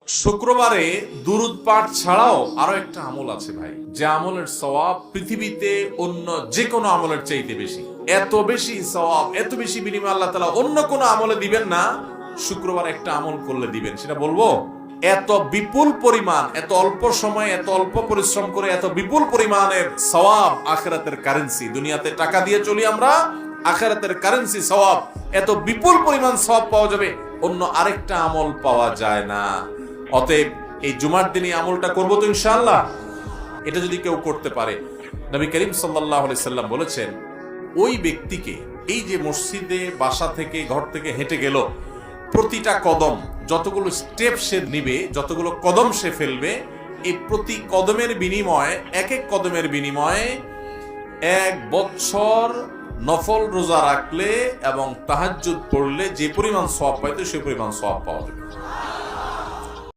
শুক্রবারে দুরুদ পাঠ ছাড়াও আরো একটা আমল আছে ভাই, যে আমলের সওয়াব পৃথিবীতে অন্য যে কোনো আমলের চাইতে বেশি। এত বেশি সওয়াব, এত বেশি বিনিময় আল্লাহ তাআলা অন্য কোনো আমলে দিবেন না, শুক্রবার একটা আমল করলে দিবেন। সেটা বলবো? এত বিপুল পরিমাণ, এত অল্প সময়ে, এত অল্প পরিশ্রম করে এত বিপুল পরিমাণের সওয়াব, আখিরাতের কারেন্সি। দুনিয়াতে টাকা দিয়ে চলি আমরা, আখিরাতের কারেন্সি সওয়াব। এত বিপুল পরিমাণ সওয়াব পাওয়া যাবে, অন্য আরেকটা আমল পাওয়া যায় না। অতএব এই জুমার দিনে আমলটা করবো তো ইনশাআল্লাহ। এটা যদি কেউ করতে পারে, নবী করিম সাল্লাল্লাহু আলাইহি সাল্লাম বলেছেন, ওই ব্যক্তিকে, এই যে মসজিদে বাসা থেকে ঘর থেকে হেঁটে গেল, প্রতিটা কদম, যতগুলো স্টেপ সে নিবে, যতগুলো কদম সে ফেলবে, এই প্রতি কদমের বিনিময়ে, এক এক কদমের বিনিময়ে 1 বছর নফল রোজা রাখলে এবং তাহাজ্জুদ পড়লে যে পরিমাণ সওয়াব পাইতো সে পরিমাণ সওয়াব পাওয়া যাবে।